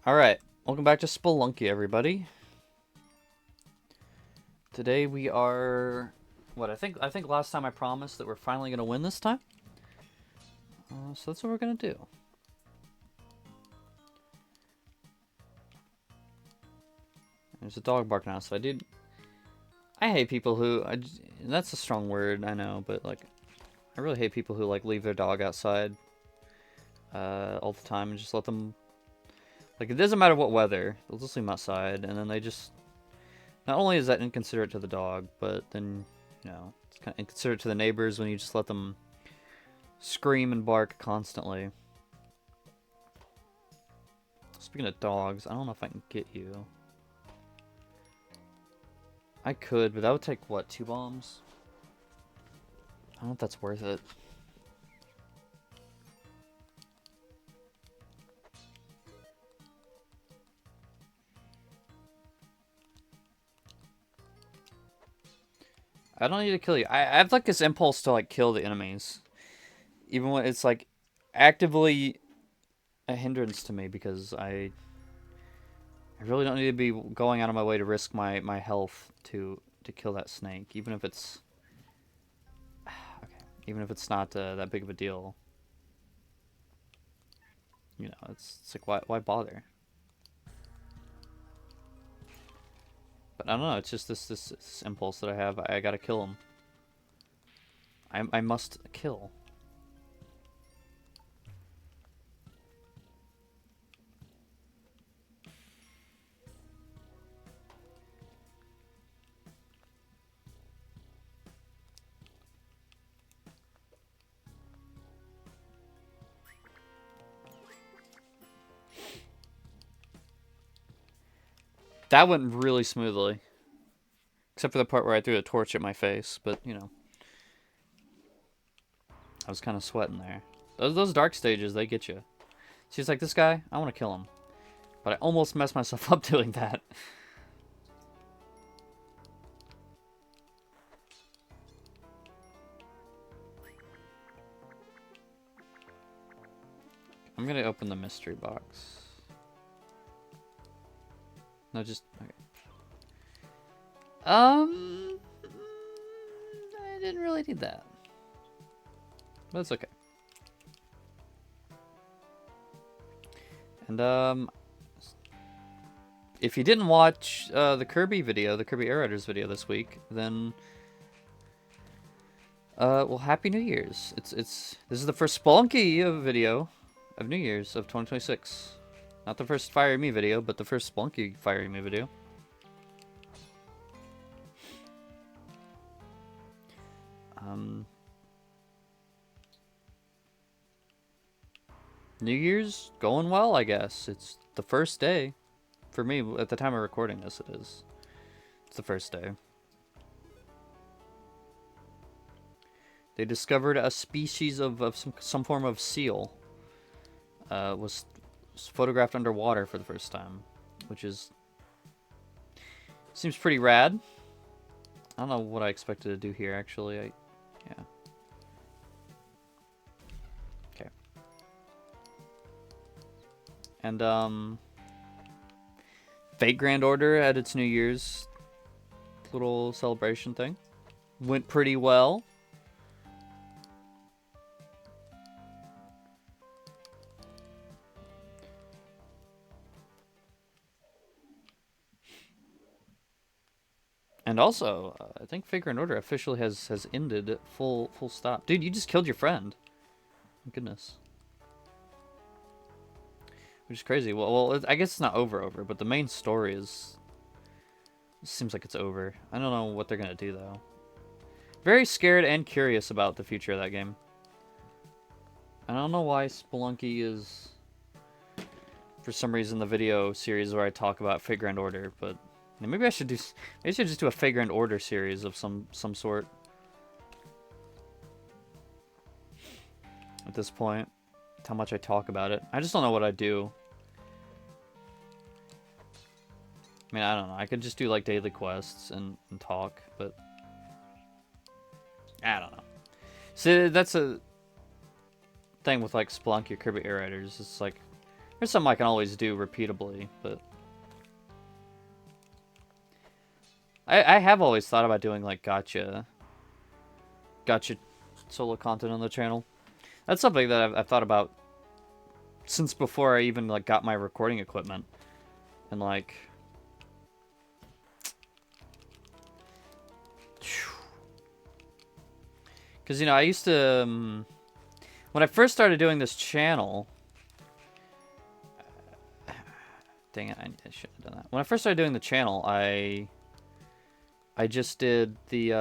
Alright, welcome back to Spelunky, everybody. Today we are... I think last time I promised that we're finally going to win this time. So that's what we're going to do. There's a dog barking outside. I hate people who... that's a strong word, I know, but like... I really hate people who like leave their dog outside all the time and just let them... Like, it doesn't matter what weather, they'll just leave them outside, and then they just... Not only is that inconsiderate to the dog, but then, you know, it's kind of inconsiderate to the neighbors when you just let them scream and bark constantly. Speaking of dogs, I don't know if I can get you. I could, but that would take, what, 2 bombs? I don't know if that's worth it. I don't need to kill you. I have like this impulse to like kill the enemies. Even when it's like actively a hindrance to me because I really don't need to be going out of my way to risk my health to kill that snake, even if it's okay, even if it's not that big of a deal. You know, it's like why bother? But I don't know. It's just this impulse that I have. I gotta kill him. I must kill. That went really smoothly. Except for the part where I threw a torch at my face, but, you know. I was kind of sweating there. Those dark stages, they get you. She's like, this guy, I want to kill him. But I almost messed myself up doing that. I'm going to open the mystery box. No, just... Okay. I didn't really need that. But it's okay. And, if you didn't watch the Kirby video, the Kirby Air Raiders video this week, then... well, Happy New Year's. This is the first Spelunky video of New Year's of 2026. Not the first Fire Me video, but the first Spelunky Fire Me video. New Year's going well, I guess. It's the first day. For me, at the time of recording this, it is. It's the first day. They discovered a species of some form of seal. Was photographed underwater for the first time, which is... Seems pretty rad. I don't know what I expected to do here, actually. Yeah. Okay. And, Fate Grand Order had its New Year's little celebration thing. Went pretty well. And also, I think Fate Grand Order officially has ended full stop. Dude, you just killed your friend. My goodness. Which is crazy. Well, I guess it's not over, but the main story is... Seems like it's over. I don't know what they're gonna do, though. Very scared and curious about the future of that game. I don't know why Spelunky is... For some reason, the video series where I talk about Fate Grand Order, but... Maybe I should just do a Fate Grand Order series of some sort. At this point. How much I talk about it. I just don't know what I do. I mean, I don't know. I could just do like daily quests and talk, but I don't know. See, that's a thing with like Spelunky or Kirby Air Raiders. It's like There's something I can always do repeatably, but I have always thought about doing like gotcha solo content on the channel. That's something that I've thought about since before I even like got my recording equipment, and like, because you know I used to when I first started doing this channel. Dang it, I shouldn't have done that. When I first started doing the channel, I just did the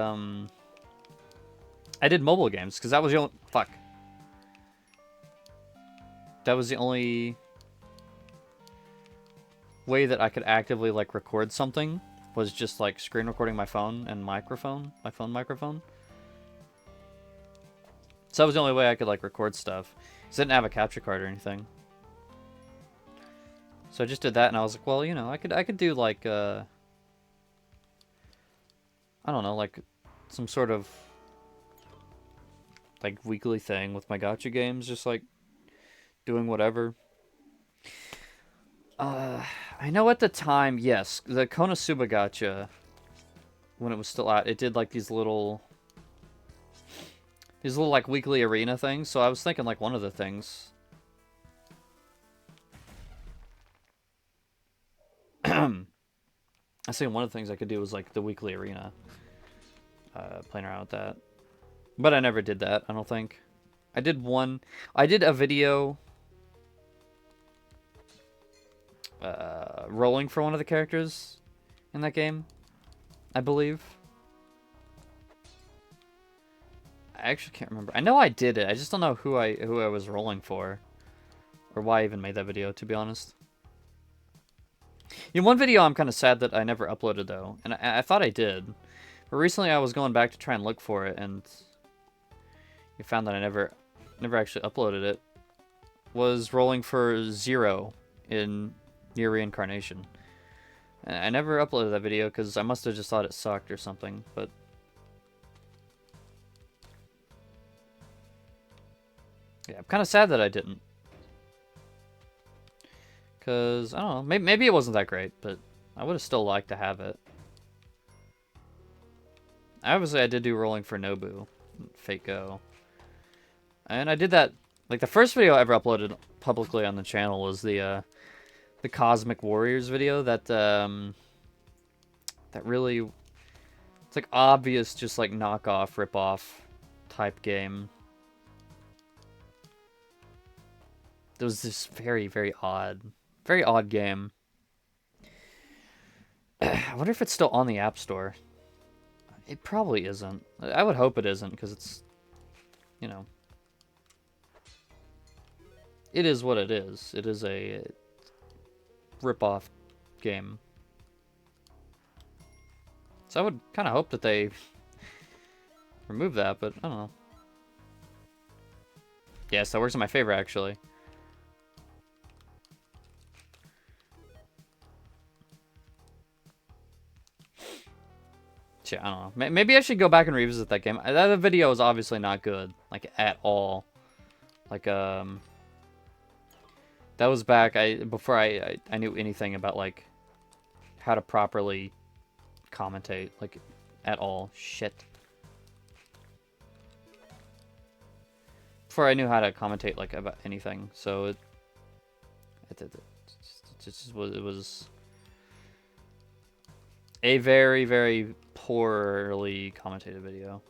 I did mobile games because that was the only that was the only way that I could actively like record something, was just like screen recording my phone and microphone, my phone microphone. So that was the only way I could like record stuff. Because I didn't have a capture card or anything. So I just did that, and I was like, well, you know, I could do like I don't know, like some sort of like weekly thing with my gacha games, just like doing whatever. I know at the time, yes, the Konosuba gacha, when it was still out, it did like these little like weekly arena things. So I was thinking like one of the things. I was thinking one of the things I could do was like the weekly arena. Playing around with that. But I never did that, I don't think. I did a video rolling for one of the characters in that game, I believe. I actually can't remember. I know I did it. I just don't know who I was rolling for, or why I even made that video, to be honest. You know, one video I'm kind of sad that I never uploaded though, and I thought I did, but recently I was going back to try and look for it, and you found that I never actually uploaded it. Was rolling for Zero in Near Reincarnation. And I never uploaded that video because I must have just thought it sucked or something, but yeah, I'm kind of sad that I didn't. Because, I don't know, maybe it wasn't that great, but I would have still liked to have it. Obviously, I did do rolling for Nobu, Fate Go. And I did that, like the first video I ever uploaded publicly on the channel was the Cosmic Warriors video that that really, it's like obvious, just like knockoff, rip-off type game. It was this very, very odd game. I wonder if it's still on the App Store. It probably isn't. I would hope it isn't, because it's, you know, it is what it is. It is a rip-off game. So I would kind of hope that they remove that, but I don't know. Yes, that works in my favor, actually. Yeah, I don't know. Maybe I should go back and revisit that game. That video is obviously not good, like, at all. Like, that was back before I knew anything about, like, how to properly commentate, like, at all. Shit. Before I knew how to commentate, like, about anything, so it was a very, very poorly commentated video.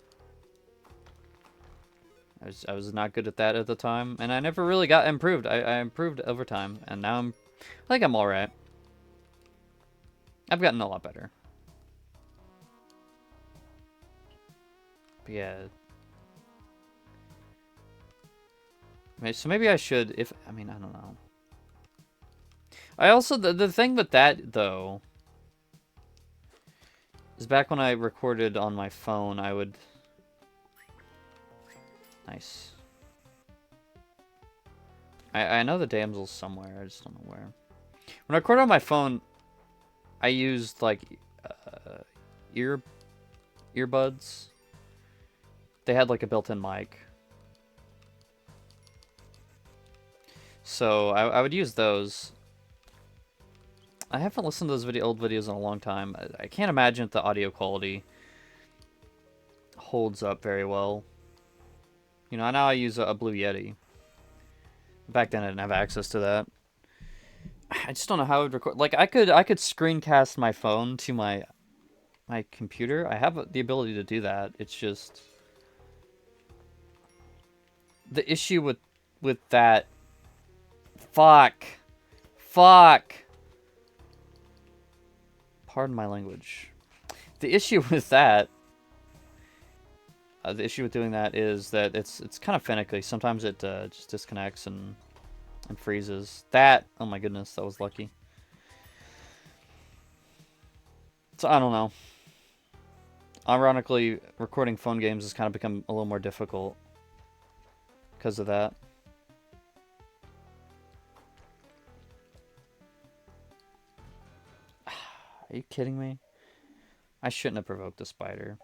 I was not good at that at the time, and I never really got improved. I improved over time, and now I think I'm alright. I've gotten a lot better. But yeah. So maybe I should, I mean, I don't know. I also, the thing with that, though, is back when I recorded on my phone, I would... Nice. I know the damsel's somewhere, I just don't know where. When I recorded on my phone, I used, like, earbuds. They had, like, a built-in mic. So I would use those. I haven't listened to those old videos in a long time. I can't imagine if the audio quality holds up very well. You know, now I use a Blue Yeti. Back then I didn't have access to that. I just don't know how I would record. Like I could screencast my phone to my computer. I have the ability to do that. It's just the issue with that. Fuck. Pardon my language. The issue with that. The issue with doing that is that it's kind of finicky. Sometimes it just disconnects and freezes. That, oh my goodness, that was lucky. So I don't know. Ironically, recording phone games has kind of become a little more difficult because of that. Are you kidding me? I shouldn't have provoked the spider.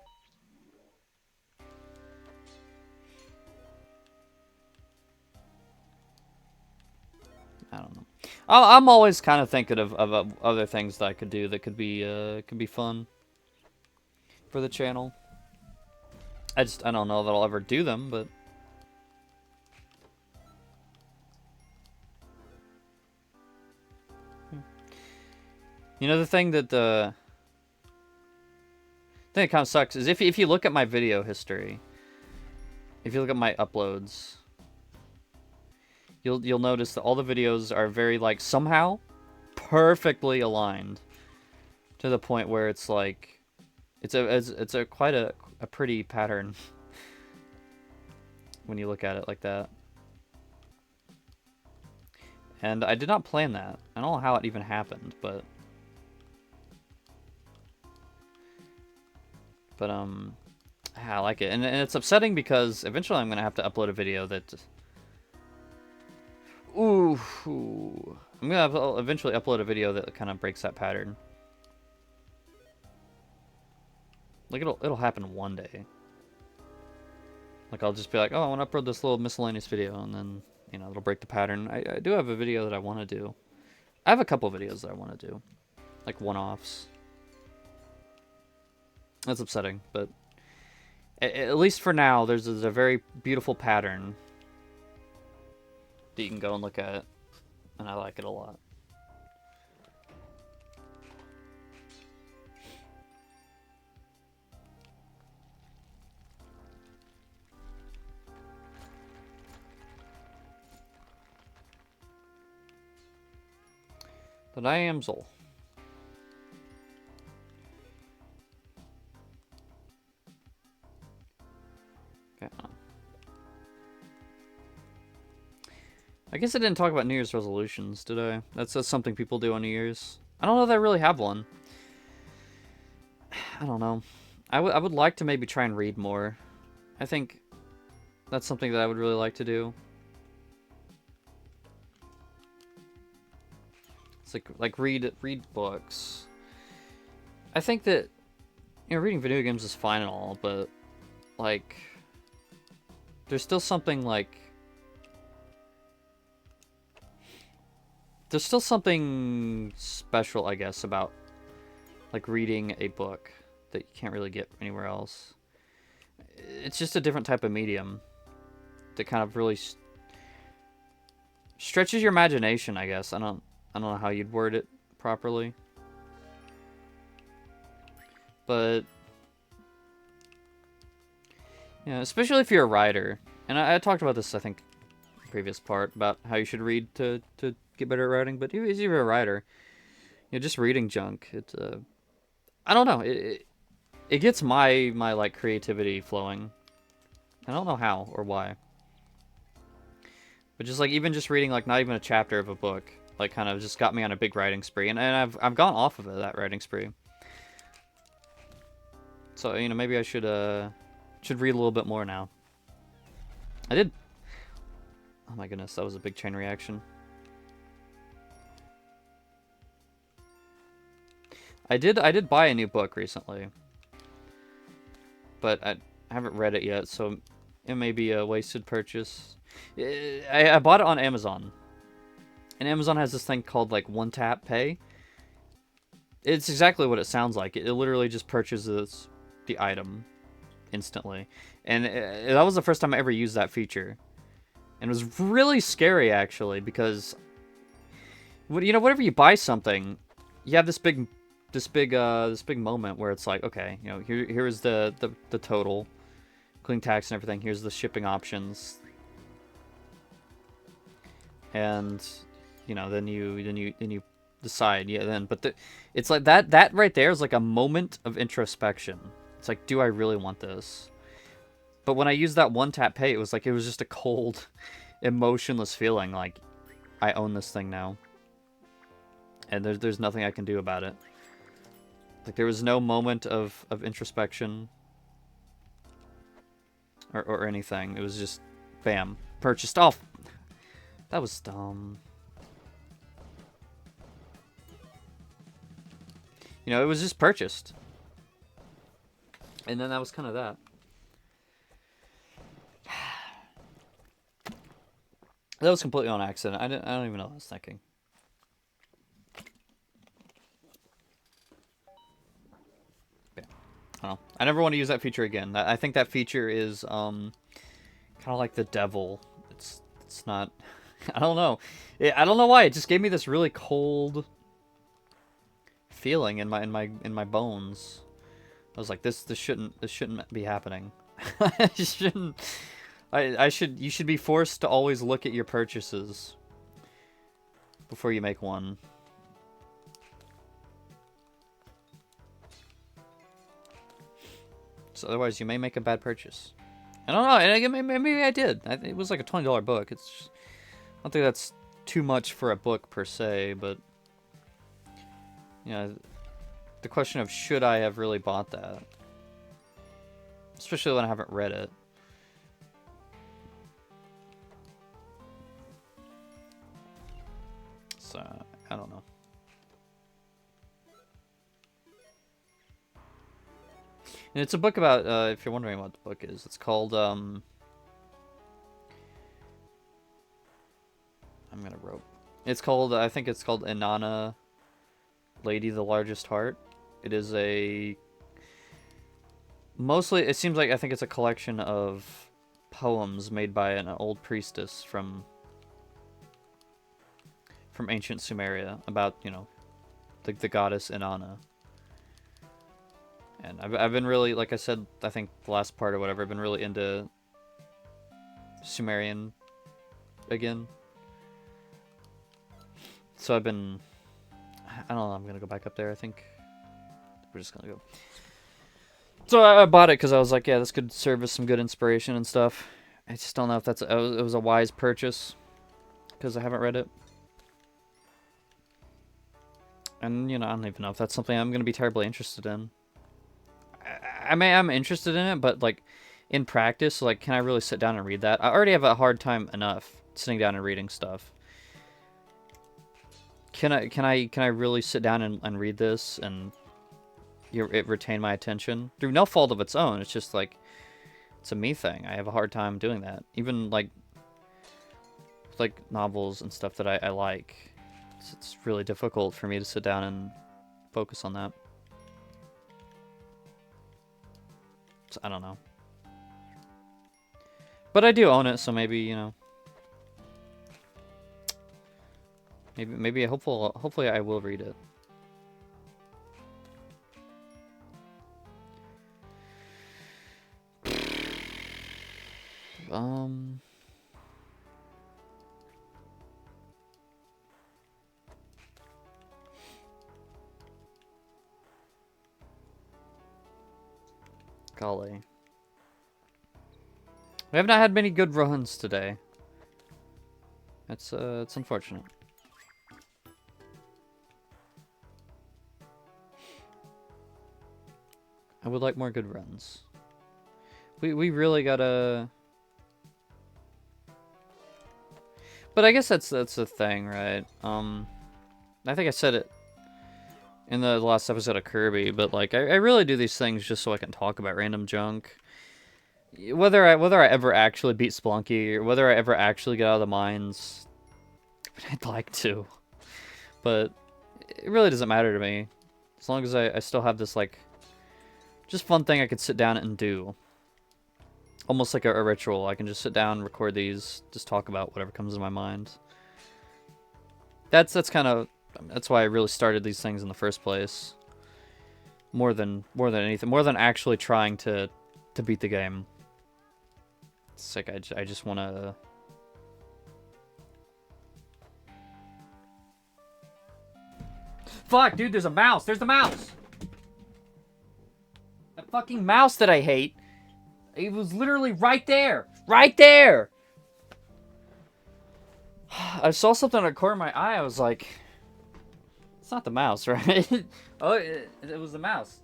I don't know. I'm always kind of thinking of other things that I could do that could be fun for the channel. I don't know that I'll ever do them, but you know the thing that kind of sucks is if you look at my video history, if you look at my uploads, you'll notice that all the videos are very like somehow perfectly aligned to the point where it's like it's a quite a pretty pattern when you look at it like that. And I did not plan that. I don't know how it even happened, but I like it. And it's upsetting because eventually I'm going to have to upload a video that I'm going to eventually upload a video that kind of breaks that pattern. Like it'll happen one day. Like I'll just be like, oh, I want to upload this little miscellaneous video, and then, you know, it'll break the pattern. I do have a video that I want to do. I have a couple videos that I want to do. Like one-offs. That's upsetting, but at least for now, there's a very beautiful pattern that you can go and look at, and I like it a lot. But I am Zol. Okay. I guess I didn't talk about New Year's resolutions, did I? That's something people do on New Year's. I don't know that I really have one. I don't know. I would like to maybe try and read more. I think that's something that I would really like to do. It's like read books. I think that, you know, reading video games is fine and all, but like there's still something like there's still something special, I guess, about like reading a book that you can't really get anywhere else. It's just a different type of medium that kind of really stretches your imagination, I guess. I don't know how you'd word it properly. But yeah, especially if you're a writer. And I talked about this, I think, in the previous part, about how you should read to get better at writing. But if you're a writer, you know, just reading junk, it's I don't know, it gets my like creativity flowing. I don't know how or why. But just like even just reading like not even a chapter of a book, like kind of just got me on a big writing spree, and I've gone off of that writing spree. So, you know, maybe I should read a little bit more now. I did. Oh my goodness, that was a big chain reaction. I did buy a new book recently, but I haven't read it yet, so it may be a wasted purchase. I bought it on Amazon, And Amazon has this thing called like one-tap pay. It's exactly what it sounds like. It literally just purchases the item instantly. And that was the first time I ever used that feature. And it was really scary, actually, because whenever you buy something, you have this big moment where it's like, okay, here's the total, including tax and everything. Here's the shipping options, and then you decide, it's like that right there is like a moment of introspection. It's like, do I really want this? But when I used that one-tap pay, it was just a cold, emotionless feeling, like, I own this thing now. And there's nothing I can do about it. Like, there was no moment of introspection or anything. It was just, bam, purchased. Oh, that was dumb. It was just purchased. And then that was kind of that. That was completely on accident. I don't even know what I was thinking. Yeah. I don't know. I never want to use that feature again. I think that feature is kind of like the devil. It's not. I don't know. I don't know why. It just gave me this really cold feeling in my bones. I was like, this shouldn't be happening. You shouldn't. You should be forced to always look at your purchases before you make one. So otherwise, you may make a bad purchase. I don't know. And maybe I did. It was like a $20 book. I don't think that's too much for a book per se, but the question of should I have really bought that, especially when I haven't read it. So I don't know. And it's a book about, if you're wondering what the book is, it's called, I'm gonna rope. It's called, I think it's called Inanna, Lady the Largest Heart. It is mostly, it seems like, I think it's a collection of poems made by an old priestess from ancient Sumeria about, the goddess Inanna. And I've been really, like I said, I think the last part or whatever, I've been really into Sumerian again. So I've been, I don't know, I'm going to go back up there, I think. We're just going to go. So I bought it because I was like, yeah, this could serve as some good inspiration and stuff. I just don't know if it was a wise purchase because I haven't read it. And, I don't even know if that's something I'm going to be terribly interested in. I'm interested in it, but, like, in practice, like, can I really sit down and read that? I already have a hard time enough sitting down and reading stuff. Can I really sit down and read this and it retain my attention? Through no fault of its own, it's just, like, it's a me thing. I have a hard time doing that. Even, like novels and stuff that I like. It's really difficult for me to sit down and focus on that. So, I don't know. But I do own it, so maybe, maybe hopefully I will read it. Golly. We have not had many good runs today. It's unfortunate. I would like more good runs. We really gotta... But I guess that's the thing, right? I think I said it in the last episode of Kirby, but like I really do these things just so I can talk about random junk. Whether I ever actually beat Spelunky or whether I ever actually get out of the mines, I'd like to. But it really doesn't matter to me. As long as I still have this, like, just fun thing I could sit down and do. Almost like a ritual. I can just sit down, record these, just talk about whatever comes to my mind. That's kind of, that's why I really started these things in the first place. More than anything, more than actually trying to beat the game. It's like I just want to. Fuck, dude, there's a mouse. There's the mouse. That fucking mouse that I hate. It was literally right there. Right there. I saw something in the corner of my eye. I was like, it's not the mouse, right? Oh, it was the mouse.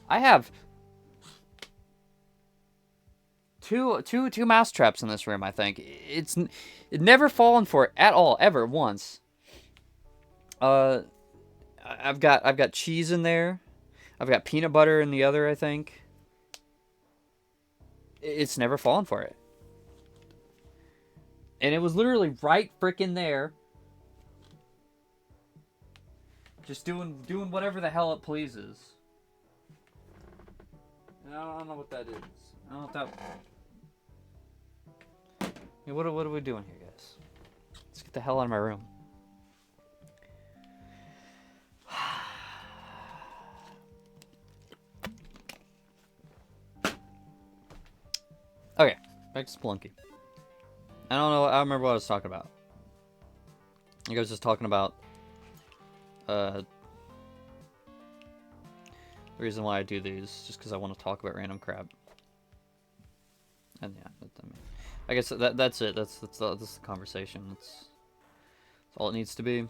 I have two mouse traps in this room, I think. It never fallen for it at all, ever, once. I've got cheese in there. I've got peanut butter in the other, I think. It's never fallen for it. And it was literally right frickin' there. Just doing whatever the hell it pleases. I don't know what that is. I don't know what that... Yeah, what are we doing here, guys? Let's get the hell out of my room. Okay, back to Spelunky. I don't know, I don't remember what I was talking about. I think I was just talking about the reason why I do these, just because I want to talk about random crap. And yeah, I guess that's it. That's the conversation. That's all it needs to be.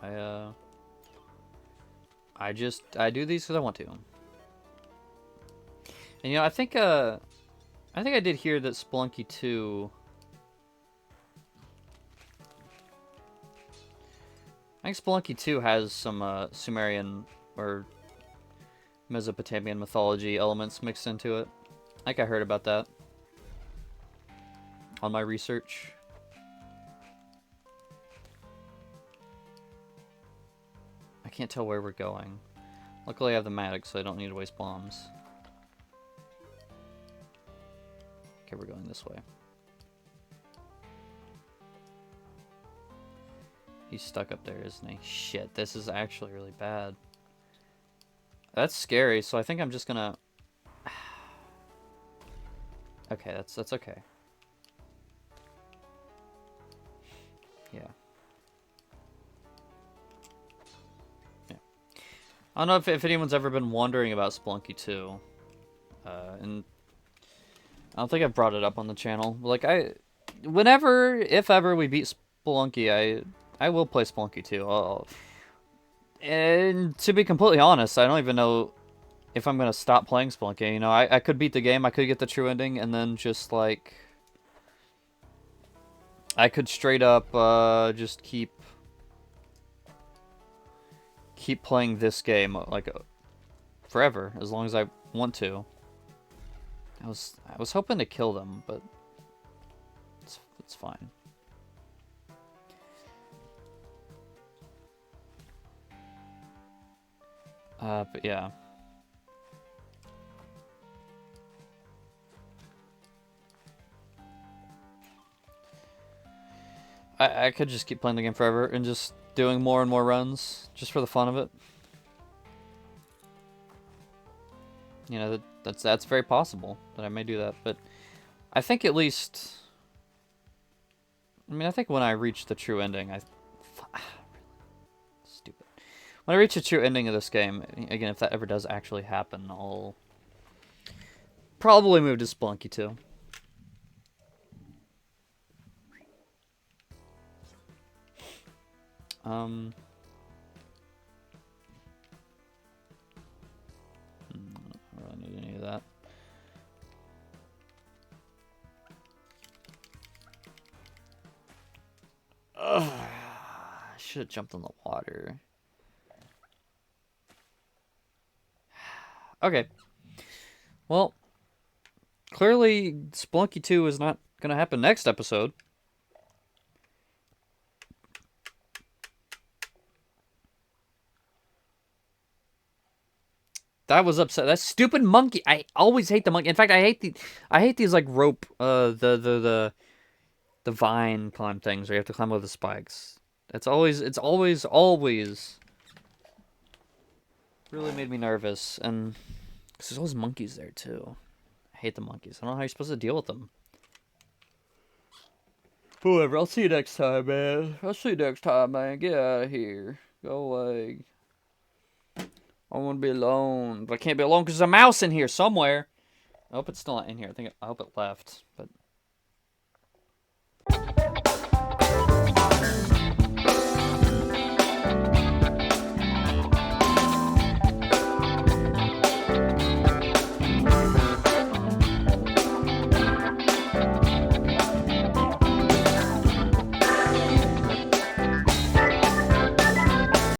I do these because I want to. And you know, I think I did hear that Spelunky 2. I think Spelunky 2 has some Sumerian or Mesopotamian mythology elements mixed into it. I think I heard about that on my research. I can't tell where we're going. Luckily I have the Matic, so I don't need to waste bombs. Okay, we're going this way. He's stuck up there, isn't he? Shit, this is actually really bad. That's scary, so I think I'm just gonna... Okay, that's okay. Yeah. Yeah. I don't know if anyone's ever been wondering about Spelunky 2. And I don't think I've brought it up on the channel. Like, whenever, if ever we beat Spelunky, I will play Spelunky 2. And to be completely honest, I don't even know if I'm going to stop playing Spelunky. You know, I could beat the game, I could get the true ending, and then just, like... I could straight up, just keep playing this game, like, forever, as long as I want to. I was hoping to kill them, but it's fine. But yeah. I could just keep playing the game forever and just doing more and more runs just for the fun of it. You know, that's very possible that I may do that, but I think at least... I mean, I think when I reach the true ending, stupid. When I reach the true ending of this game, again, if that ever does actually happen, I'll probably move to Spelunky 2. I don't really need any of that. Ugh, I should have jumped in the water. Okay. Well, clearly Spelunky 2 is not Gonna happen next episode. That was upset. That stupid monkey. I always hate the monkey. In fact, I hate these like rope, the vine climb things where you have to climb over the spikes. It's always really made me nervous. And because there's always monkeys there too. I hate the monkeys. I don't know how you're supposed to deal with them. Whatever. I'll see you next time, man. I'll see you next time, man. Get out of here. Go away. I want to be alone, but I can't be alone because there's a mouse in here somewhere. I hope it's still not in here. I hope it left, but